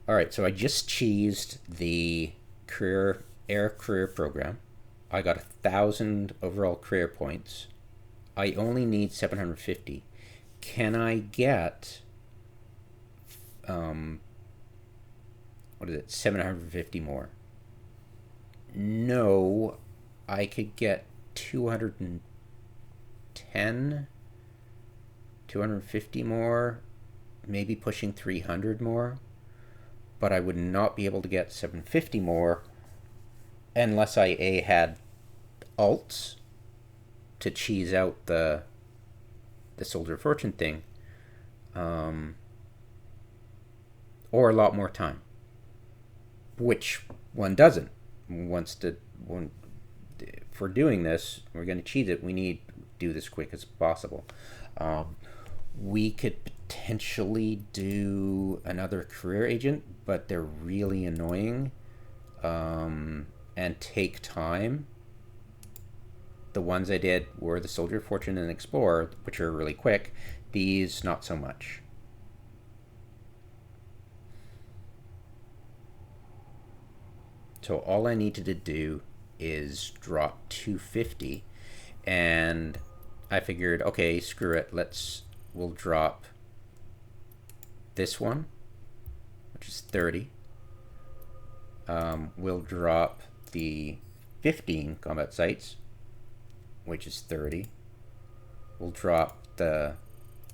All right, so I just cheesed the career program. I got 1,000 overall career points. I only need 750. Can I get um, what is it? 750 more? No, I could get 210, 250 more, maybe pushing 300 more, but I would not be able to get 750 more unless I had alts to cheese out the Soldier of Fortune thing, um, or a lot more time, which one doesn't. Once the one for doing this, we're going to cheese it. We need to do this quick as possible. Um, we could potentially do another career agent, but they're really annoying and take time. The ones I did were the Soldier of Fortune and Explorer, which are really quick. These, not so much. So all I needed to do is drop 250, and I figured, okay, screw it. We'll drop this one, which is 30. We'll drop the 15 combat sites, which is 30. We'll drop the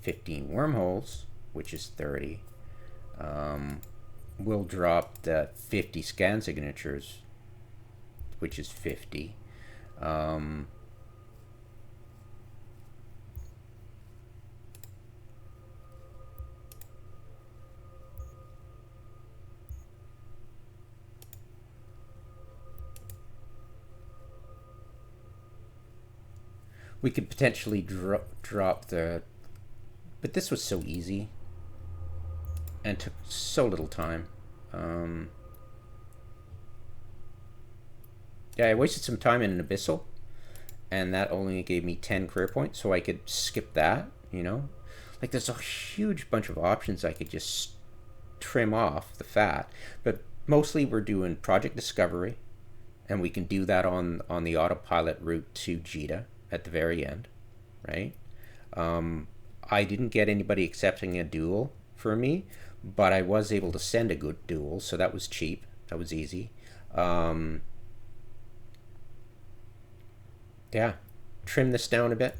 15 wormholes, which is 30. We'll drop the 50 scan signatures, which is 50. We could potentially drop the, but this was so easy and took so little time. Yeah, I wasted some time in an abyssal, and that only gave me 10 career points, so I could skip that, you know? Like, there's a huge bunch of options I could just trim off the fat, but mostly we're doing project discovery, and we can do that on the autopilot route to Jita at the very end, right? I didn't get anybody accepting a duel for me, but I was able to send a good duel, so that was cheap. That was easy. Yeah, trim this down a bit.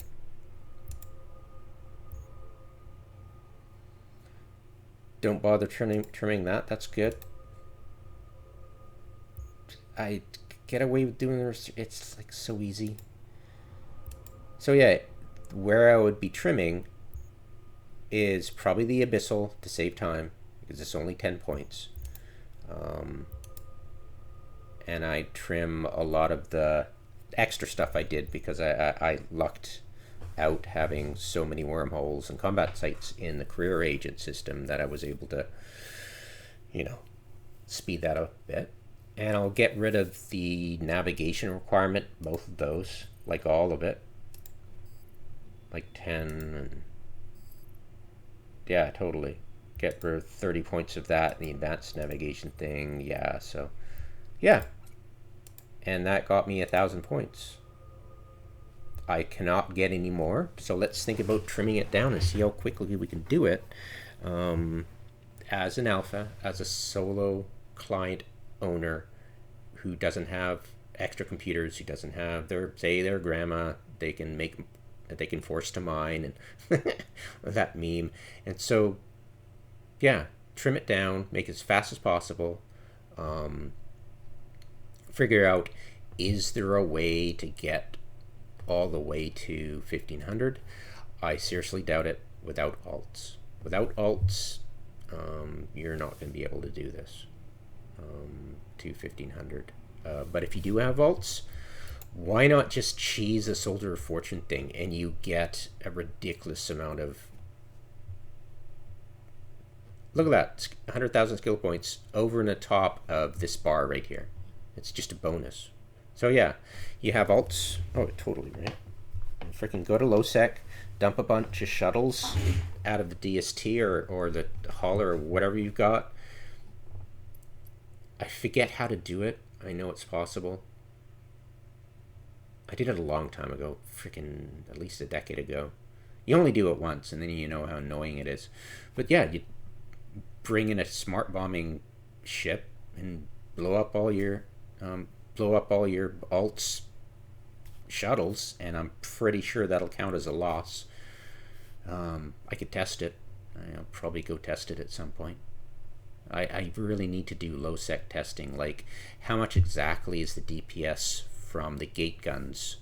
Don't bother trimming that. That's good. I get away with doing this. It's like so easy. So yeah, where I would be trimming is probably the abyssal to save time because it's only 10 points. And I trim a lot of the extra stuff I did because I lucked out having so many wormholes and combat sites in the career agent system that I was able to, you know, speed that up a bit. And I'll get rid of the navigation requirement, both of those, like all of it. Like 10 and yeah, totally. Get rid of 30 points of that and the advanced navigation thing. Yeah, so yeah. And that got me 1,000 points. I cannot get any more, so let's think about trimming it down and see how quickly we can do it. As an alpha, as a solo client owner who doesn't have extra computers, who doesn't have their grandma, they can force to mine and that meme. And so, yeah, trim it down, make it as fast as possible. Figure out, is there a way to get all the way to 1500? I seriously doubt it without alts. Without alts, you're not going to be able to do this to 1500. But if you do have alts, why not just cheese a Soldier of Fortune thing and you get a ridiculous amount of. Look at that, 100,000 skill points over and the top of this bar right here. It's just a bonus. So yeah, you have alts. Oh, totally right. Freaking go to low sec, dump a bunch of shuttles out of the DST or the hauler or whatever you've got. I forget how to do it. I know it's possible. I did it a long time ago, freaking at least a decade ago. You only do it once, and then you know how annoying it is. But yeah, you bring in a smart bombing ship and blow up all your alts shuttles, and I'm pretty sure that'll count as a loss. I could test it. I'll probably go test it at some point. I really need to do low sec testing, like how much exactly is the DPS from the gate guns,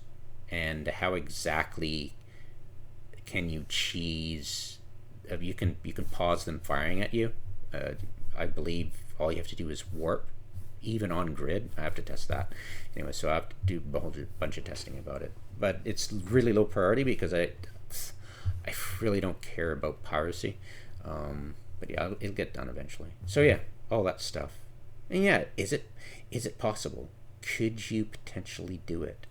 and how exactly can you cheese? You can pause them firing at you. I believe all you have to do is warp, even on grid. I have to test that anyway, so I have to do a bunch of testing about it. But it's really low priority because I really don't care about piracy. But yeah, it'll get done eventually. So yeah, all that stuff. And yeah, is it possible? Could you potentially do it?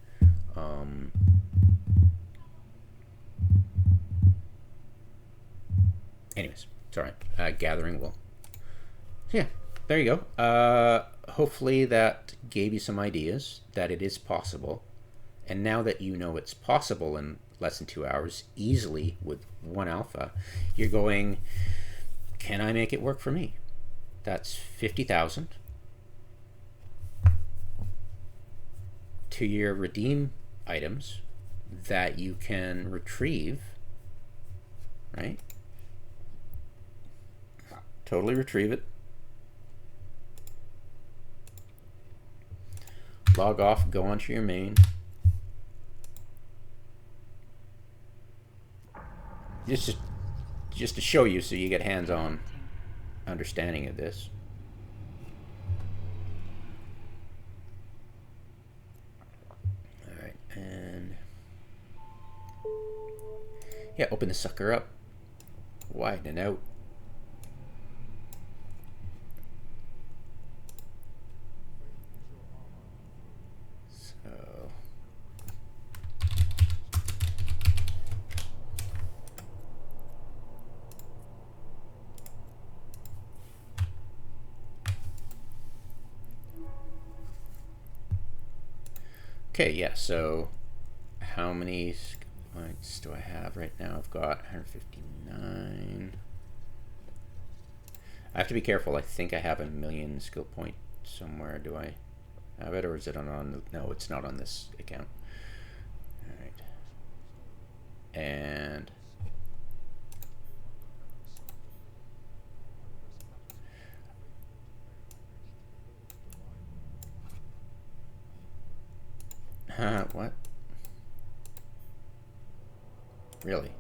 Anyways, sorry. Gathering will. So yeah, there you go. Hopefully that gave you some ideas that it is possible. And now that you know it's possible in less than 2 hours, easily with one alpha, you're going, can I make it work for me? That's 50,000 to your redeem items that you can retrieve, right? Totally retrieve it. Log off, go onto your main. Just to show you so you get hands-on understanding of this. All right, and yeah, open the sucker up, widen it out. So okay, yeah, so how many points do I have right now? I've got 159. I have to be careful. I think I have 1,000,000 skill point somewhere. Do I have it, or is it on no, it's not on this account. All right. And what? Really?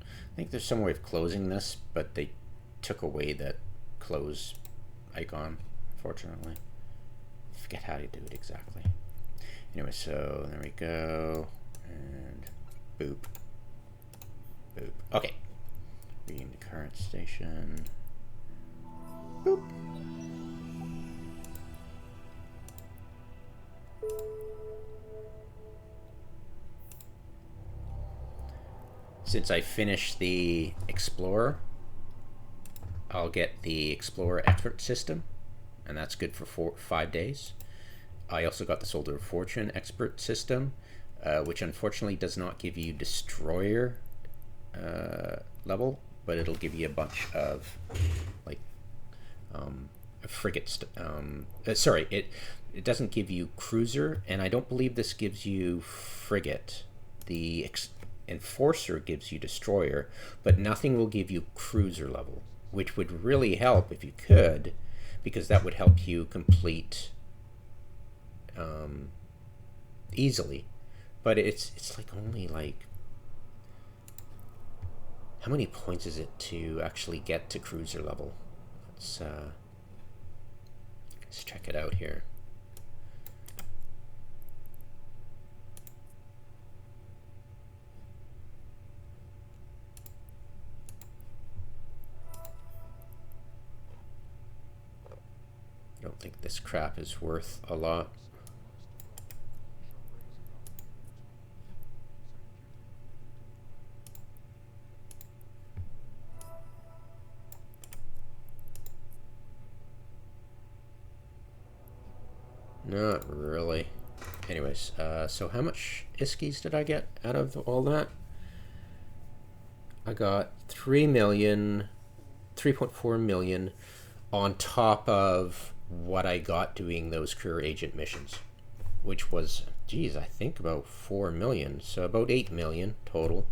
I think there's some way of closing this, but they took away that close icon, unfortunately. I forget how to do it exactly. Anyway, so there we go, and boop, boop. Okay, reading the current station. Boop. Since I finished the Explorer, I'll get the Explorer Expert System, and that's good for 5 days. I also got the Soldier of Fortune Expert System, which unfortunately does not give you Destroyer level, but it'll give you a bunch of like frigates. Sorry, it doesn't give you Cruiser, and I don't believe this gives you Frigate. The Enforcer gives you Destroyer, but nothing will give you Cruiser level, which would really help if you could, because that would help you complete easily. But it's like only like, how many points is it to actually get to Cruiser level? Let's check it out here. I don't think this crap is worth a lot. Not really. Anyways, so how much ISKIs did I get out of all that? I got 3.4 million on top of what I got doing those career agent missions, which was, geez, I think about 4 million. So about 8 million total,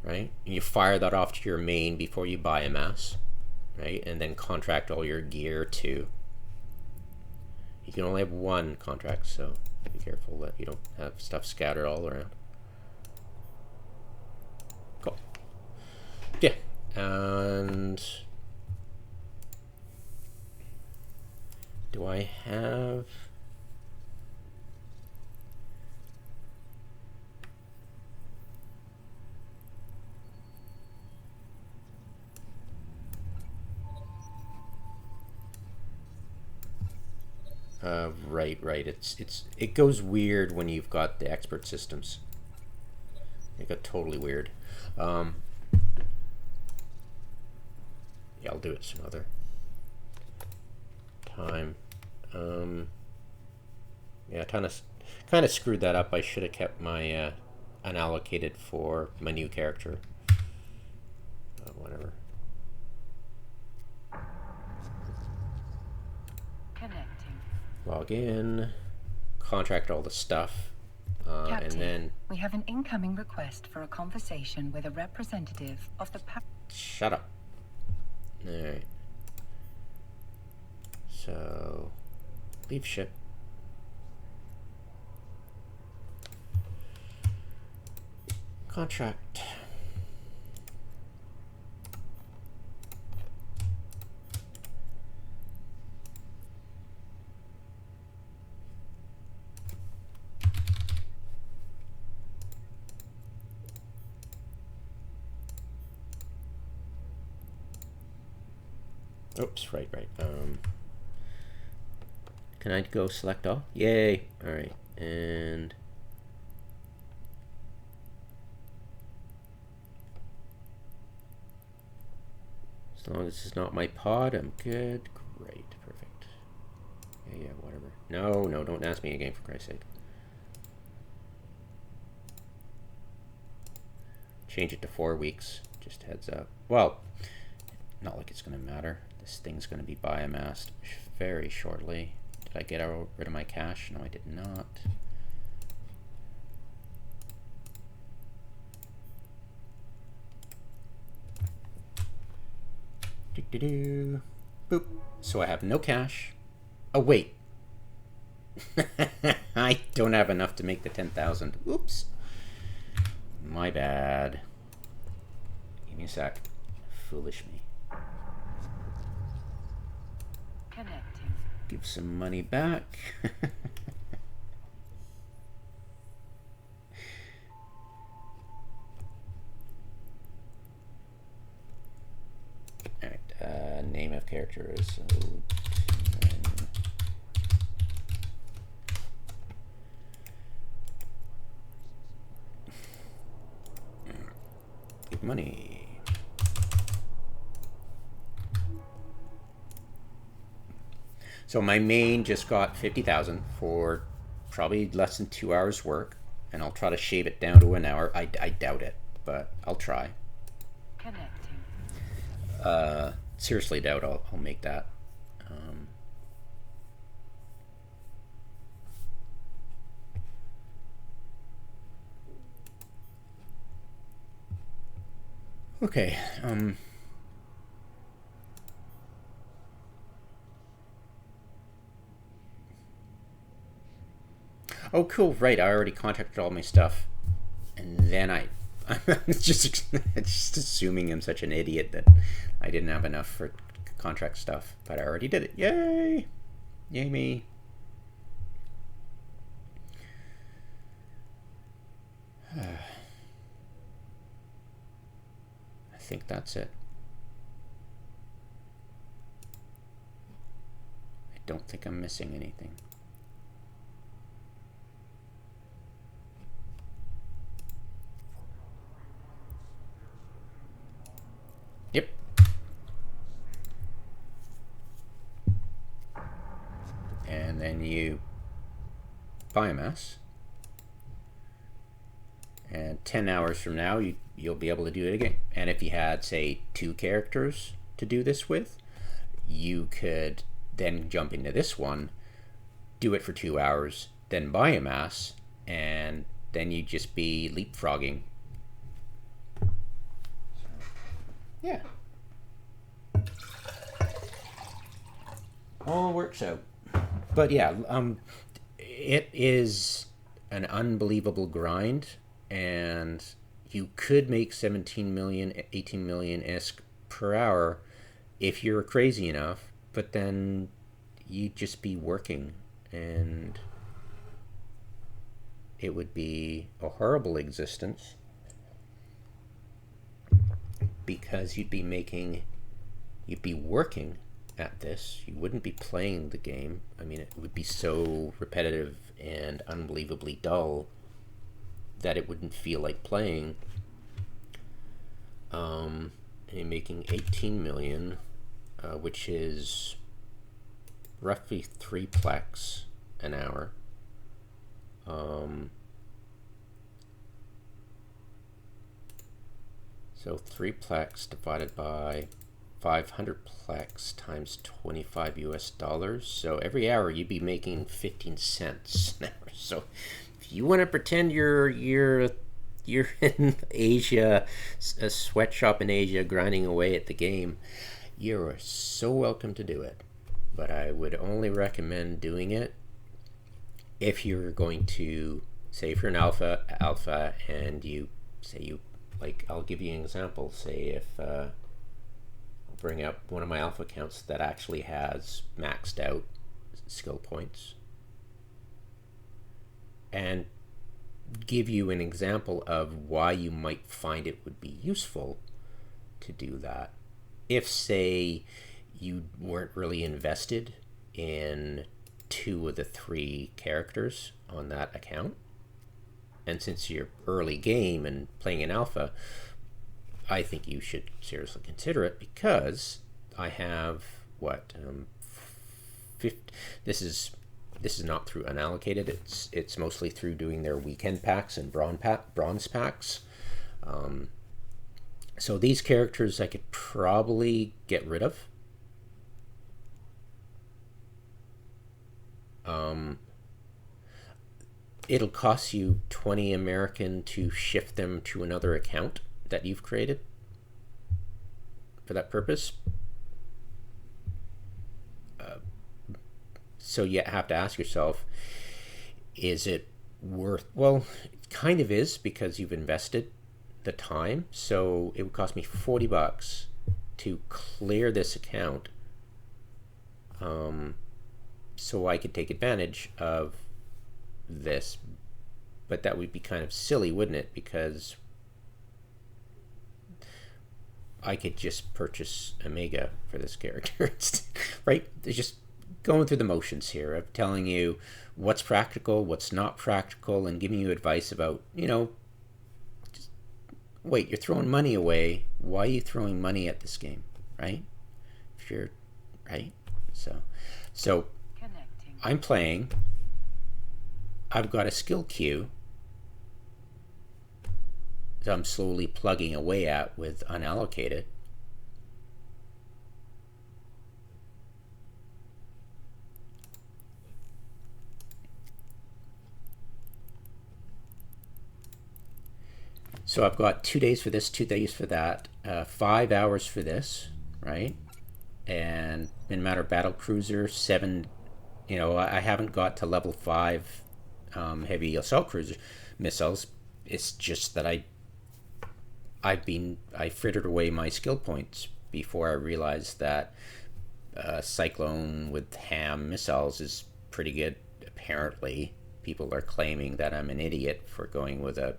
right? And you fire that off to your main before you buy a mass, right? And then contract all your gear too. You can only have one contract, so be careful that you don't have stuff scattered all around. Cool. Yeah, and do I have... right. It goes weird when you've got the expert systems. It got totally weird. Yeah, I'll do it some other time. Yeah, kind of screwed that up. I should have kept my unallocated for my new character. Whatever. Log in, contract all the stuff, Captain, and then... we have an incoming request for a conversation with a representative of the... Shut up. Alright. So, leave ship. Contract. Oops, right. Can I go select all? Yay! Alright, and... as long as this is not my pod, I'm good. Great, perfect. Yeah, whatever. No, don't ask me again, for Christ's sake. Change it to 4 weeks, just heads up. Well, not like it's going to matter. This thing's going to be biomassed very shortly. Did I get rid of my cache? No, I did not. Boop. So I have no cache. Oh, wait. I don't have enough to make the 10,000. Oops. My bad. Give me a sec. Foolish me. Connecting. Give some money back. Alright, name of character is... give money. So my main just got 50,000 for probably less than 2 hours work, and I'll try to shave it down to an hour. I doubt it, but I'll try. Connecting. Seriously doubt I'll make that. Okay. Oh, cool. Right. I already contacted all my stuff, and then I'm just assuming I'm such an idiot that I didn't have enough for contract stuff, but I already did it. Yay! Yay me! I think that's it. I don't think I'm missing anything. Yep. And then you biomass. And 10 hours from now, you'll be able to do it again. And if you had, say, 2 characters to do this with, you could then jump into this one, do it for 2 hours, then biomass, and then you'd just be leapfrogging. Yeah. All works out. But yeah, it is an unbelievable grind, and you could make 17 million, 18 million isk per hour if you're crazy enough, but then you'd just be working, and it would be a horrible existence because you'd be working at this. You wouldn't be playing the game. I mean, it would be so repetitive and unbelievably dull that it wouldn't feel like playing. And making 18 million, which is roughly 3 plex an hour. So 3 plex divided by 500 plex times 25 US dollars. So every hour you'd be making 15 cents an hour. So if you want to pretend you're in Asia, a sweatshop in Asia, grinding away at the game, you're so welcome to do it. But I would only recommend doing it if you're going to, say, if you're an alpha, and you say you, like, I'll give you an example. Say if I'll bring up one of my alpha accounts that actually has maxed out skill points, and give you an example of why you might find it would be useful to do that. If, say, you weren't really invested in 2 of the 3 characters on that account, and since you're early game and playing in alpha, I think you should seriously consider it, because I have this is not through unallocated. It's mostly through doing their weekend packs and bronze packs. So these characters I could probably get rid of. It'll cost you 20 American to shift them to another account that you've created for that purpose. So you have to ask yourself, is it worth? Well, it kind of is, because you've invested the time. So it would cost me $40 to clear this account, so I could take advantage of this. But that would be kind of silly, wouldn't it? Because I could just purchase Omega for this character, right? There's just going through the motions here of telling you what's practical, what's not practical, and giving you advice about, just, wait, you're throwing money away. Why are you throwing money at this game, right? If you're, right? So I'm playing. I've got a skill queue that I'm slowly plugging away at with unallocated. So I've got 2 days for this, 2 days for that, 5 hours for this, right? And in matter of battle cruiser, 7, I haven't got to level 5 heavy assault cruiser missiles. It's just that I frittered away my skill points before I realized that Cyclone with ham missiles is pretty good. Apparently, people are claiming that I'm an idiot for going with a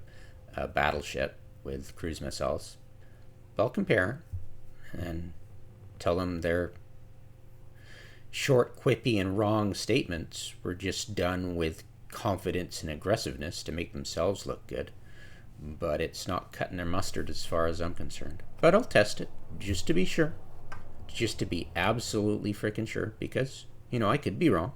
battleship with cruise missiles. But I'll compare and tell them they're short, quippy, and wrong statements were just done with confidence and aggressiveness to make themselves look good. But it's not cutting their mustard as far as I'm concerned. But I'll test it just to be sure. Just to be absolutely freaking sure, because, you know, I could be wrong.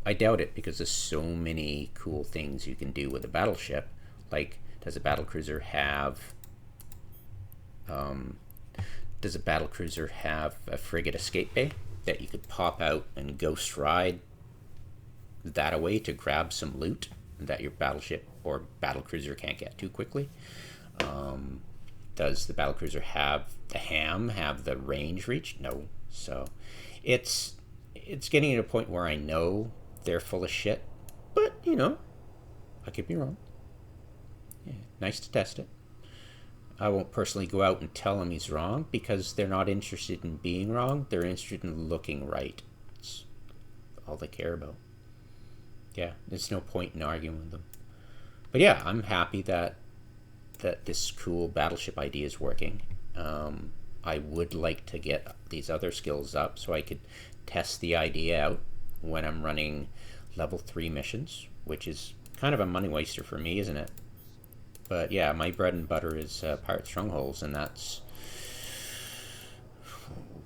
I doubt it, because there's so many cool things you can do with a battleship. Like, does a battlecruiser have a frigate escape bay that you could pop out and ghost ride that away to grab some loot that your battleship or battlecruiser can't get to quickly? Does the battlecruiser have the range reach? No. So it's getting to a point where I know they're full of shit, but, you know, I could be wrong. Yeah, nice to test it. I won't personally go out and tell him he's wrong, because they're not interested in being wrong. They're interested in looking right. It's all they care about. Yeah, there's no point in arguing with them. But yeah, I'm happy that this cool battleship idea is working. I would like to get these other skills up so I could test the idea out when I'm running level 3 missions, which is kind of a money waster for me, isn't it? But yeah, my bread and butter is pirate strongholds, and that's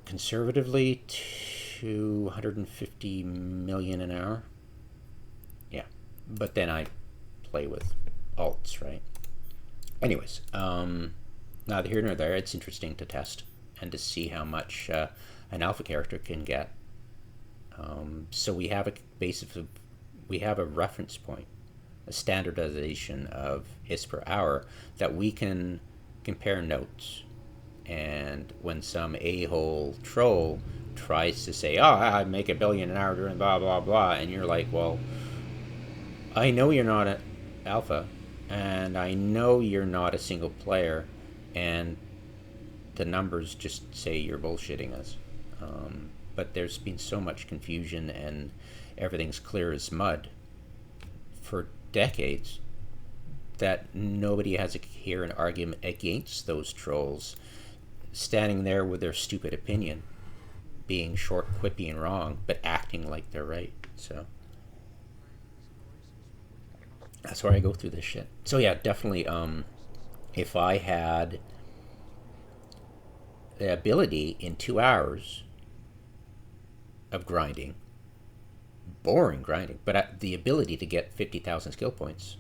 conservatively 250 million an hour. Yeah, but then I play with alts, right? Anyways, neither here nor there. It's interesting to test and to see how much an alpha character can get. So we have a reference point, a standardization of hits per hour that we can compare notes. And when some a-hole troll tries to say, oh, I make $1 billion an hour doing blah, blah, blah, and you're like, well, I know you're not an alpha, and I know you're not a single player, and the numbers just say you're bullshitting us. But there's been so much confusion, and everything's clear as mud for decades, that nobody has a coherent argument against those trolls standing there with their stupid opinion, being short, quippy, and wrong, but acting like they're right. So that's where I go through this shit. So yeah, definitely, if I had the ability in 2 hours of grinding, boring grinding, but the ability to get 50,000 skill points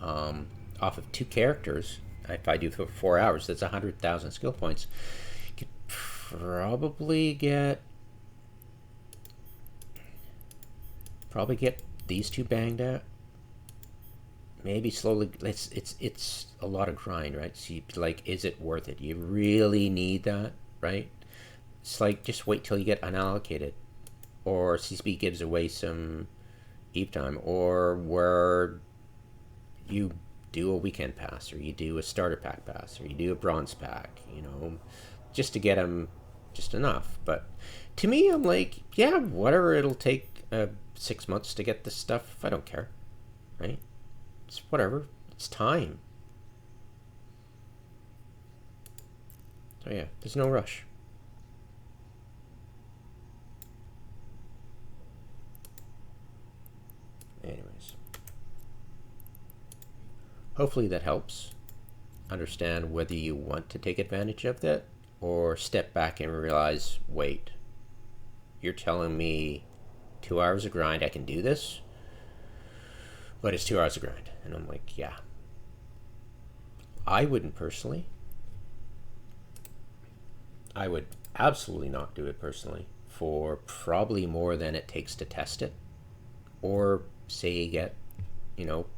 off of 2 characters, if I do for 4 hours, that's 100,000 skill points. You could probably get these 2 banged out. Maybe slowly. It's a lot of grind, right? So like, is it worth it? You really need that, right? It's like, just wait till you get unallocated, or CCP gives away some Eve time, or where you do a weekend pass, or you do a starter pack pass, or you do a bronze pack, you know, just to get them just enough. But to me, I'm like, yeah, whatever, it'll take 6 months to get this stuff. I don't care, right? It's whatever. It's time. So yeah, there's no rush. Anyways, hopefully that helps understand whether you want to take advantage of that, or step back and realize, wait, you're telling me 2 hours of grind, I can do this? But it's 2 hours of grind. And I'm like, yeah. I wouldn't personally. I would absolutely not do it personally for probably more than it takes to test it. Or say you get,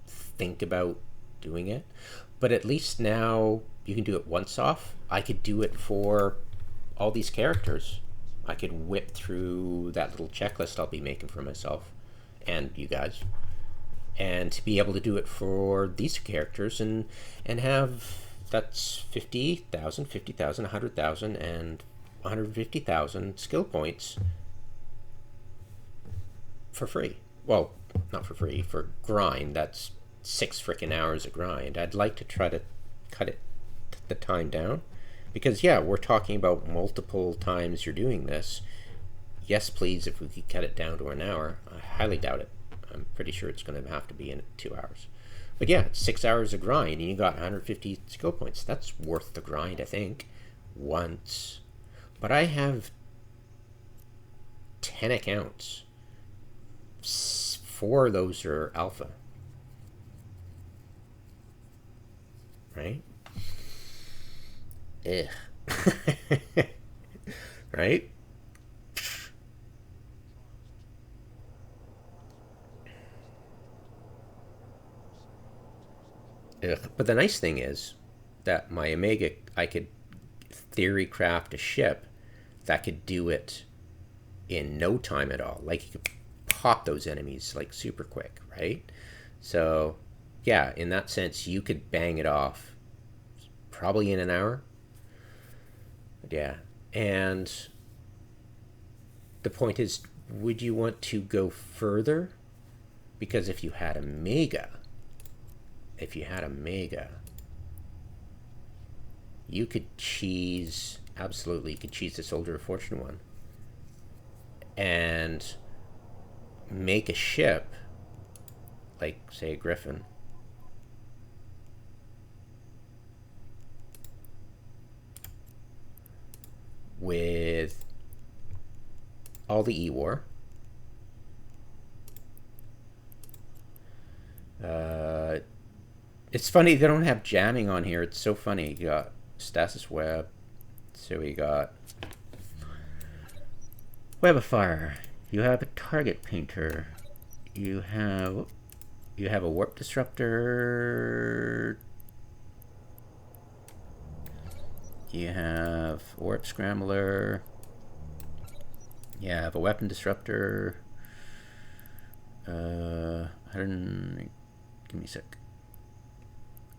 think about doing it. But at least now you can do it once off. I could do it for all these characters. I could whip through that little checklist I'll be making for myself and you guys, and to be able to do it for these characters and have, that's 50,000, 50,000, 100,000, and 150,000 skill points for free. Well, not for free, for grind. That's 6 freaking hours of grind. I'd like to try to cut the time down, Because, yeah, we're talking about multiple times you're doing this. Yes, please, if we could cut it down to an hour. I highly doubt it. I'm pretty sure it's going to have to be in 2 hours. But yeah, it's 6 hours of grind, and you got 150 skill points. That's worth the grind, I think, once. But I have 10 accounts. 4 of those are alpha. Right? Ugh. Right? Ugh. But the nice thing is that my Omega, I could theory craft a ship that could do it in no time at all. Like, you could pop those enemies like super quick, right? So, yeah, in that sense, you could bang it off probably in an hour. Yeah. And the point is, would you want to go further? Because if you had a mega, you could cheese, absolutely, you could cheese the Soldier of Fortune one and make a ship, like, say, a Griffin, with all the E-War. It's funny they don't have jamming on here. It's so funny. You got stasis web. So we got web of fire. You have a target painter. You have a warp disruptor. You have a warp scrambler. You have a weapon disruptor. 100. Give me a sec.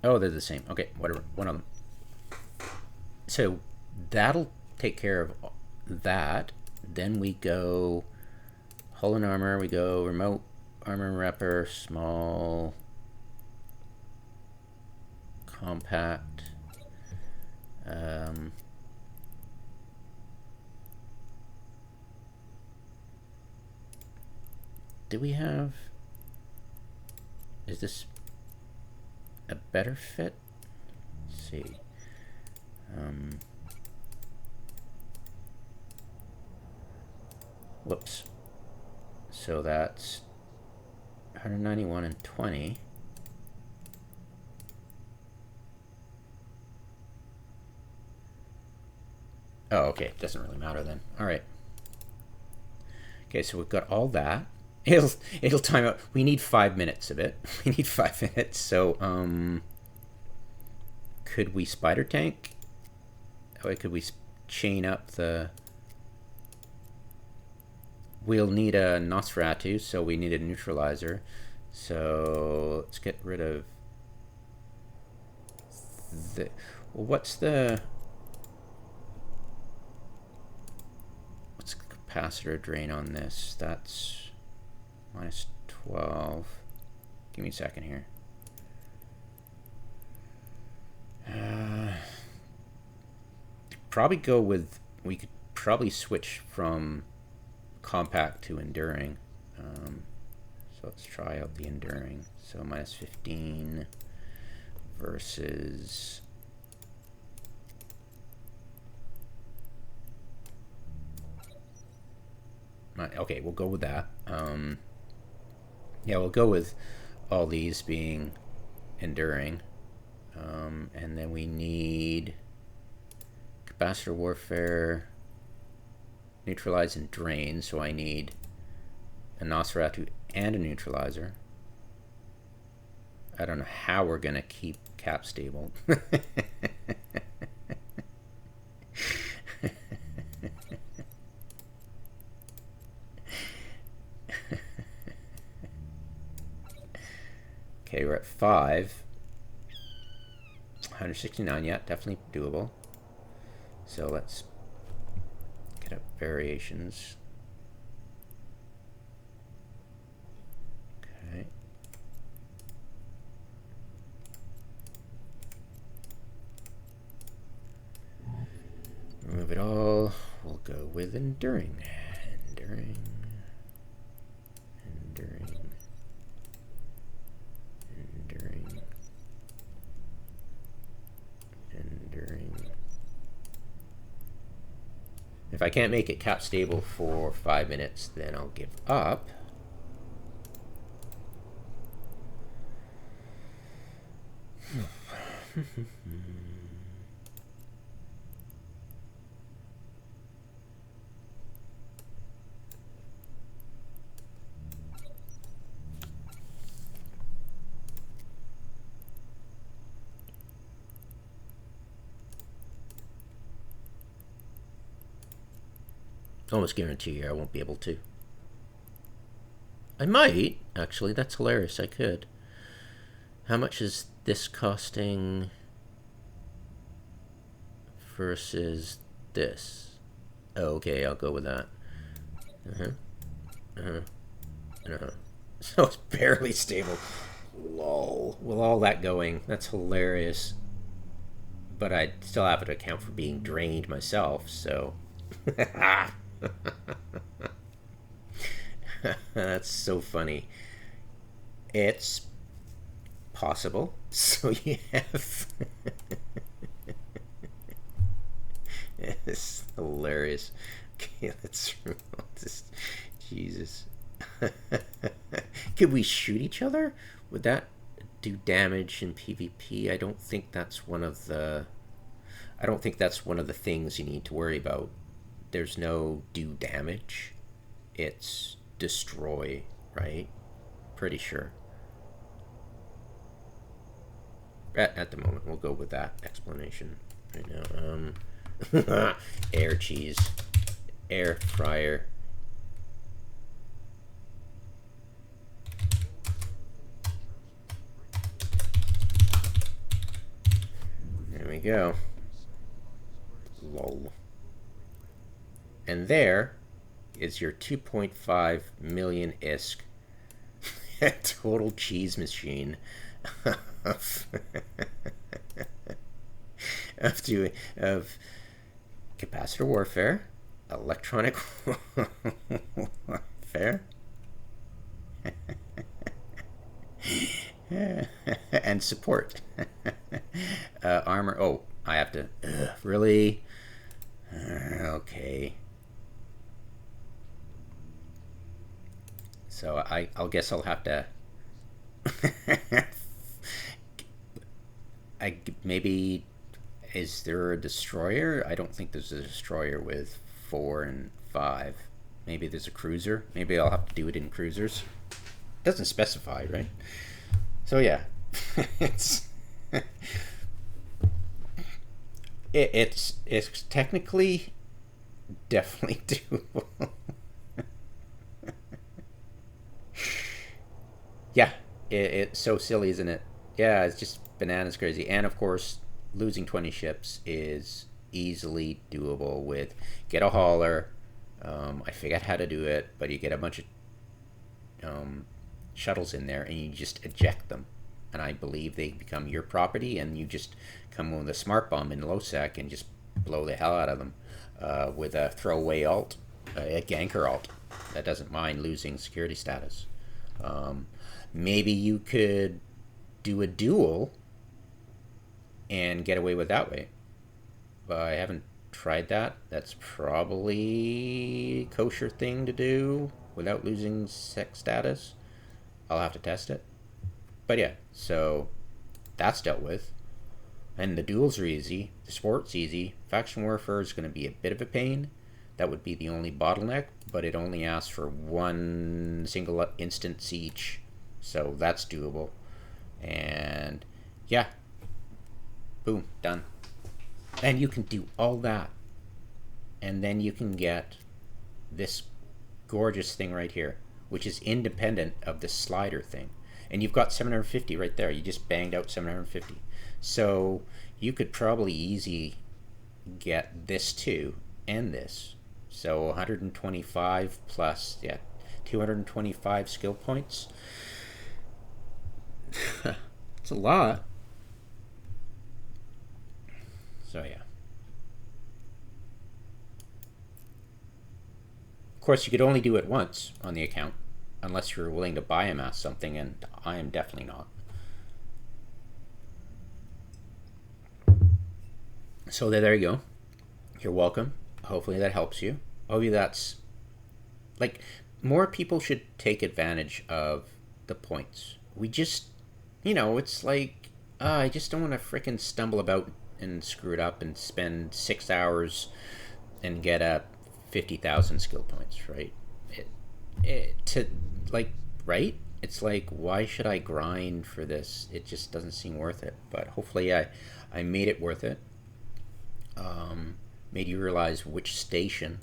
Oh, they're the same. Okay, whatever. One of them. So that'll take care of that. Then we go hull and armor. We go remote armor and repper, small, compact. Do we have? Is this a better fit? Let's see. Whoops. So that's 191 and 20. Oh, okay. Doesn't really matter then. All right. Okay, so we've got all that. It'll time out. We need 5 minutes of it. We need 5 minutes. So, could we spider tank? Oh, could we chain up the? We'll need a Nosferatu, so we need a neutralizer. So let's get rid of the. Well, what's the capacitor drain on this? That's minus 12. Give me a second here. Probably go with. We could probably switch from compact to enduring. So let's try out the enduring. So minus 15 versus. Okay, we'll go with that. Yeah, we'll go with all these being enduring. And then we need capacitor warfare, neutralize and drain. So I need a Nosferatu and a neutralizer. I don't know how we're gonna keep cap stable. Okay, we're at 5. 169, yeah, definitely doable. So let's get up variations. Okay. go with enduring. Enduring. Enduring. Enduring. Enduring. If I can't make it cap stable for 5 minutes, then I'll give up. Almost guarantee you I won't be able to. I might, actually. That's hilarious. I could. How much is this costing versus this? Oh, okay, I'll go with that. So it's barely stable. Lol. With all that going, that's hilarious. But I still have to account for being drained myself, so... That's so funny. It's possible. So you have... It's hilarious. Okay, let's just... Jesus. Could we shoot each other? Would that do damage in PvP? I don't think that's one of the... I don't think that's one of the things you need to worry about. There's no do damage. It's destroy, right? Pretty sure. At the moment, we'll go with that explanation right now. Air cheese. Air fryer. There we go. Lol. And there is your 2.5 million ISK total cheese machine of of capacitor warfare, electronic warfare, and support. Armor. Oh, I have to. Really? Okay. So I'll guess I'll have to. Maybe. Is there a destroyer? I don't think there's a destroyer with 4 and 5. Maybe there's a cruiser. Maybe I'll have to do it in cruisers. Doesn't specify, right? So yeah, it's it's technically definitely doable. Yeah, it's so silly, isn't it? Yeah, it's just bananas crazy. And of course, losing 20 ships is easily doable with get a hauler. I forget how to do it, but you get a bunch of shuttles in there and you just eject them. And I believe they become your property, and you just come with a smart bomb in low sec and just blow the hell out of them with a throwaway alt, a ganker alt that doesn't mind losing security status. Maybe you could do a duel and get away with that way. But I haven't tried that. That's probably a kosher thing to do without losing sec status. I'll have to test it. But yeah, so that's dealt with. And the duels are easy. The sport's easy. Faction warfare is going to be a bit of a pain. That would be the only bottleneck, but it only asks for one single instance each. So that's doable. And yeah. Boom, done. And you can do all that. And then you can get this gorgeous thing right here, which is independent of the slider thing. And you've got 750 right there. You just banged out 750. So you could probably easily get this too and this. So 125 plus, yeah, 225 skill points. It's a lot. So yeah. course, you could only do it once on the account, unless you're willing to biomass something, and I am definitely not. So there you go. You're welcome. Hopefully that helps you. Hopefully that's, like, more people should take advantage of the points. We just, it's like, I just don't want to frickin' stumble about and screw it up and spend 6 hours and get a 50,000 skill points, right? Right? It's like, why should I grind for this? It just doesn't seem worth it. But hopefully I made it worth it. Made you realize which station,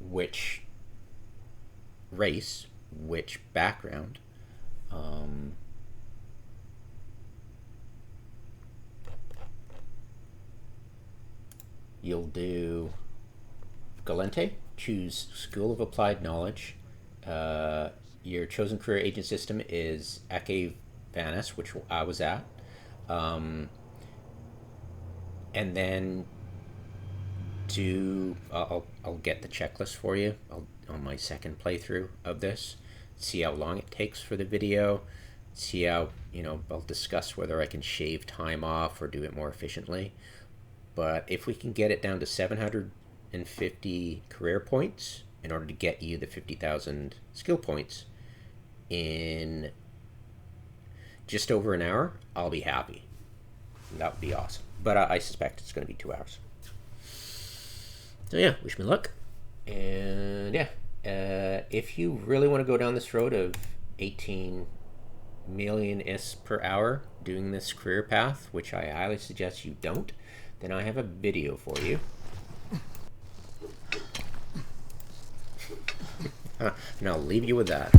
which race, which background, you'll do Galente, choose School of Applied Knowledge. Your chosen career agent system is Akiainavas, which I was at. And then I'll get the checklist for you on my second playthrough of this. See how long it takes for the video. See how, I'll discuss whether I can shave time off or do it more efficiently. But if we can get it down to 750 career points in order to get you the 50,000 skill points in just over an hour, I'll be happy. That would be awesome. But I suspect it's going to be 2 hours. So yeah, wish me luck. And yeah, if you really want to go down this road of 18 million IS per hour doing this career path, which I highly suggest you don't, then I have a video for you. And I'll leave you with that.